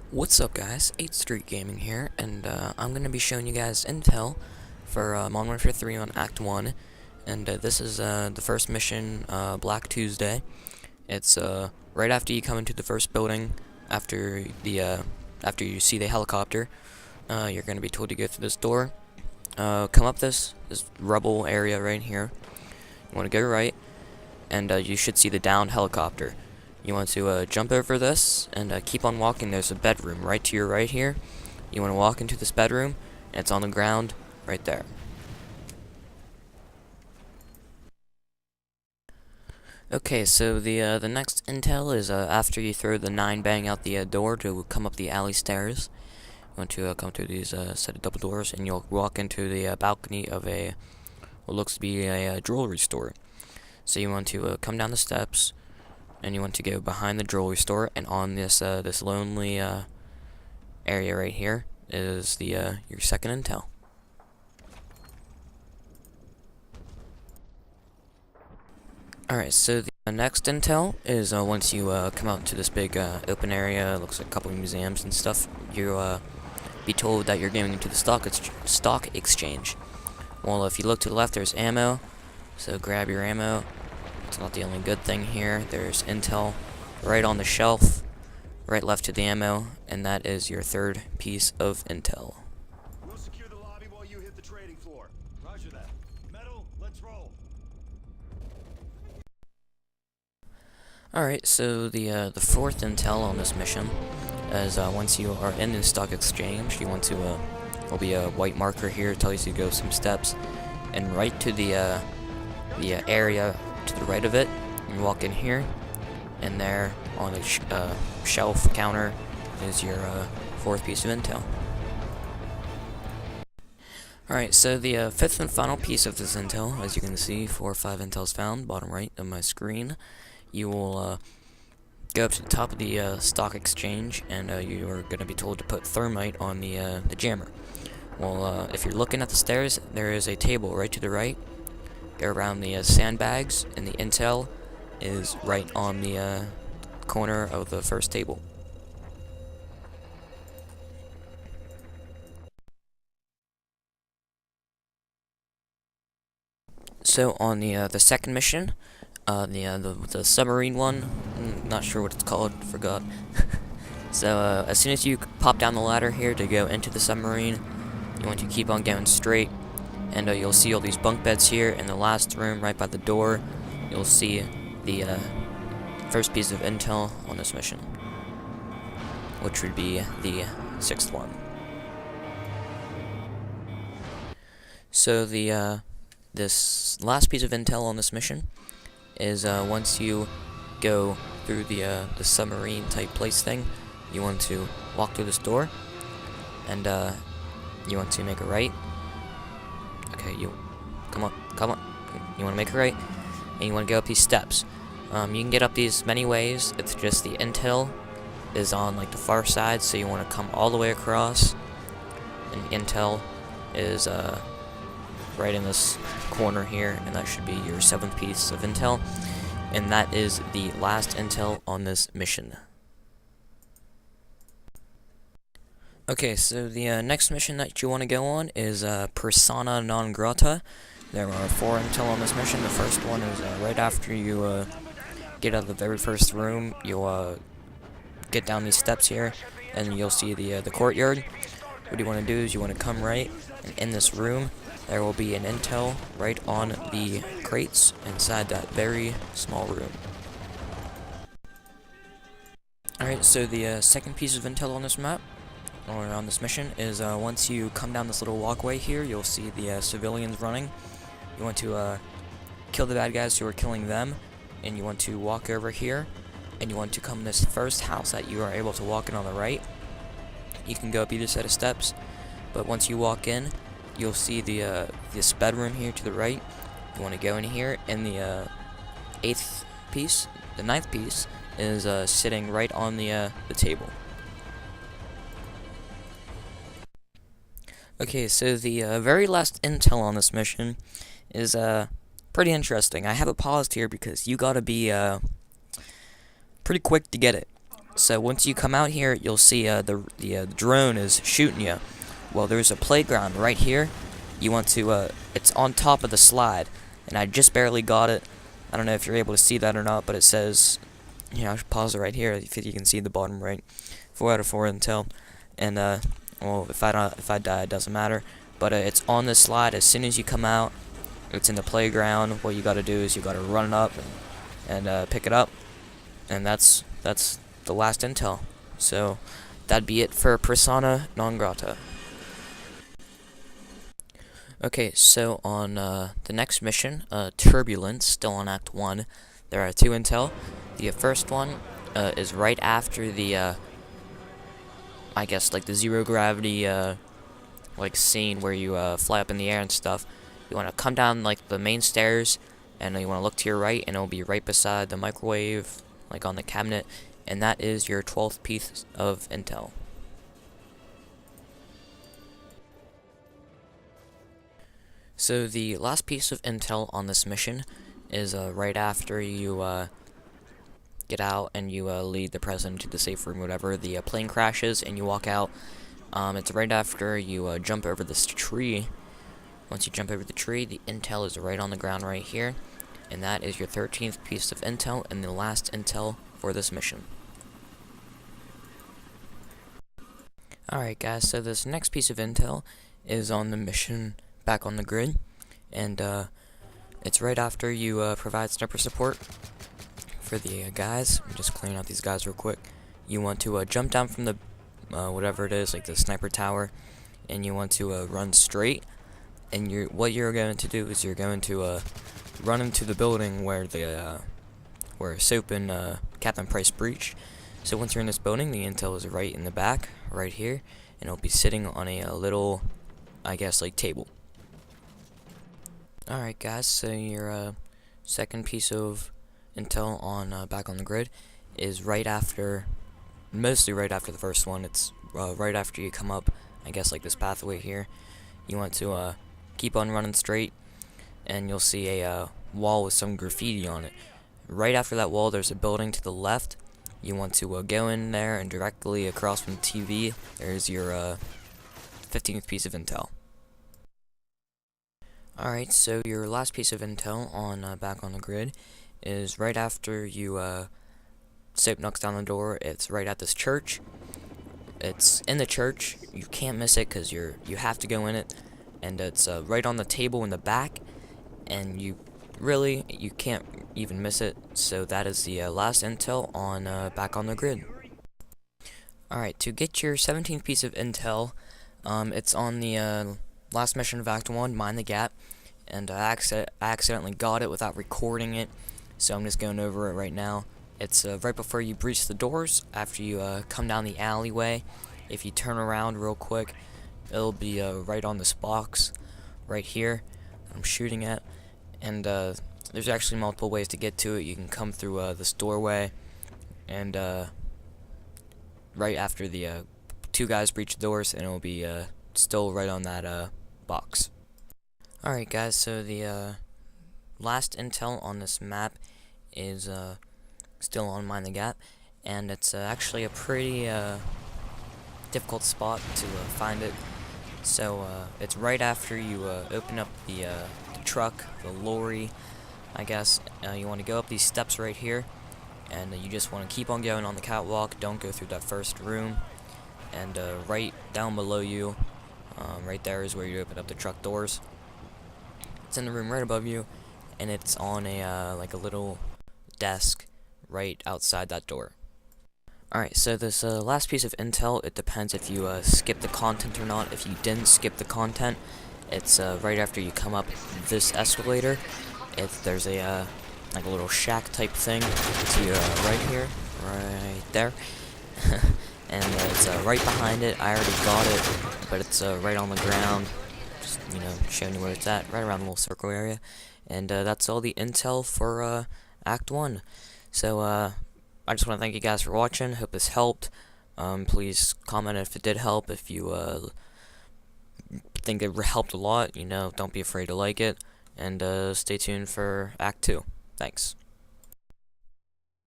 What's up guys, 8th Street Gaming here, and I'm going to be showing you guys intel for Modern Warfare 3 on Act 1, and this is the first mission, Black Tuesday. It's right after you come into the first building, after you see the helicopter. You're going to be told to go through this door, come up this rubble area right here. You want to go right, and you should see the downed helicopter. You want to jump over this and keep on walking. There's a bedroom right to your right here. You want to walk into this bedroom, and it's on the ground right there. Okay, so the next intel is after you throw the 9 bang out the door to come up the alley stairs. You want to come through these set of double doors, and you'll walk into the balcony of what looks to be a jewelry store. So you want to come down the steps, and you want to go behind the jewelry store, and on this this lonely area right here is the your second intel. Alright, so the next intel is once you come out to this big open area, looks like a couple of museums and stuff, you be told that you're going into the stock exchange. Well, if you look to the left, there's ammo, so grab your ammo. It's not the only good thing here. There's intel right on the shelf, right left to the ammo, and that is your third piece of intel. We'll secure the lobby while you hit the trading floor. Roger that. Metal, let's roll. Alright, so the fourth intel on this mission is once you are in the stock exchange, you want to there'll be a white marker here, tells you to go some steps, and right to the area to the right of it, you walk in here, and there on the shelf counter is your fourth piece of intel. Alright, so the fifth and final piece of this intel, as you can see, 4 or 5 intels found, bottom right of my screen. You will go up to the top of the stock exchange, and you are going to be told to put thermite on the jammer. Well, if you're looking at the stairs, there is a table right to the right. Go around the sandbags, and the intel is right on the corner of the first table. So on the second mission, the submarine one, not sure what it's called, forgot. So as soon as you pop down the ladder here to go into the submarine, you want to keep on going straight, and you'll see all these bunk beds here. In the last room right by the door, you'll see the first piece of intel on this mission, which would be the sixth one. So this last piece of intel on this mission is once you go through the submarine type place thing, you want to walk through this door, and you want to make a right. Okay, you come on. You want to make a right, and you want to go up these steps. You can get up these many ways. It's just the intel is on like the far side, so you want to come all the way across, and intel is right in this corner here, and that should be your 7th piece of intel, and that is the last intel on this mission. Okay, so the next mission that you want to go on is Persona non grata. There are 4 intel on this mission. The first one is right after you get out of the very first room. You'll get down these steps here, and you'll see the courtyard. What you want to do is you want to come right, and in this room there will be an intel right on the crates inside that very small room. Alright, so the second piece of intel on this map, or on this mission, is once you come down this little walkway here, you'll see the civilians running. You want to kill the bad guys who are killing them, and you want to walk over here, and you want to come this first house that you are able to walk in on the right. You can go up either set of steps, but once you walk in, you'll see this bedroom here to the right. You want to go in here, and the 8th piece, the 9th piece, is sitting right on the table. Okay, so the very last intel on this mission is pretty interesting. I have it paused here because you gotta be pretty quick to get it. So once you come out here, you'll see the drone is shooting you. Well, there's a playground right here. You want to, it's on top of the slide, and I just barely got it. I don't know if you're able to see that or not, but it says, I should pause it right here if you can see the bottom right. 4 out of 4 intel, and well, if I die, it doesn't matter. But it's on the slide. As soon as you come out, it's in the playground. What you got to do is you got to run it up and pick it up, and that's the last intel. So that'd be it for Persona non grata. Okay, so on the next mission, Turbulence, still on Act 1, there are 2 intel. The first one is right after the, I guess, like the zero gravity, like scene where you fly up in the air and stuff. You want to come down like the main stairs, and you want to look to your right, and it'll be right beside the microwave, like on the cabinet, and that is your 12th piece of intel. So the last piece of intel on this mission is right after you get out and you lead the president to the safe room, whatever. The plane crashes and you walk out. It's right after you jump over this tree. Once you jump over the tree, the intel is right on the ground right here, and that is your 13th piece of intel and the last intel for this mission. Alright guys, so this next piece of intel is on the mission back on the grid, and it's right after you provide sniper support for the guys. I'm just clearing out these guys real quick. You want to jump down from the whatever it is, like the sniper tower, and you want to run straight, and what you're going to do is you're going to run into the building where the where Soap and Captain Price breached. So once you're in this building, the intel is right in the back, right here, and it'll be sitting on a little, I guess, like table. Alright guys, so your second piece of intel on back on the grid is right after, mostly right after the first one. It's right after you come up, I guess, like this pathway here. You want to keep on running straight, and you'll see a wall with some graffiti on it. Right after that wall, there's a building to the left. You want to go in there, and directly across from the TV, there's your 15th piece of intel. Alright, so your last piece of intel on back on the grid is right after you Soap knocks down the door. It's right at this church. It's in the church. You can't miss it because you have to go in it, and it's right on the table in the back, and you can't even miss it. So that is the last intel on back on the grid. Alright, to get your 17th piece of intel, it's on the last mission of Act 1, Mind the Gap, and I accidentally got it without recording it, so I'm just going over it right now. It's right before you breach the doors, after you come down the alleyway. If you turn around real quick, it'll be right on this box right here I'm shooting at, and there's actually multiple ways to get to it. You can come through this doorway, and right after the 2 guys breach the doors, and it'll be still right on that box. Alright guys, so the last intel on this map is still on Mind the Gap, and it's actually a pretty difficult spot to find it. So it's right after you open up the truck, the lorry, I guess. You want to go up these steps right here, and you just want to keep on going on the catwalk. Don't go through that first room, and right down below you, right there is where you open up the truck doors. It's in the room right above you, and it's on a like a little desk right outside that door. Alright, so this last piece of intel, it depends if you skip the content or not. If you didn't skip the content, it's right after you come up this escalator. There's a like a little shack type thing to right here, right there. And it's right behind it. I already got it, but it's right on the ground. Just, showing you where it's at, right around the little circle area. And that's all the intel for Act 1. So I just want to thank you guys for watching. Hope this helped. Please comment if it did help. If you think it helped a lot, don't be afraid to like it. And stay tuned for Act 2. Thanks.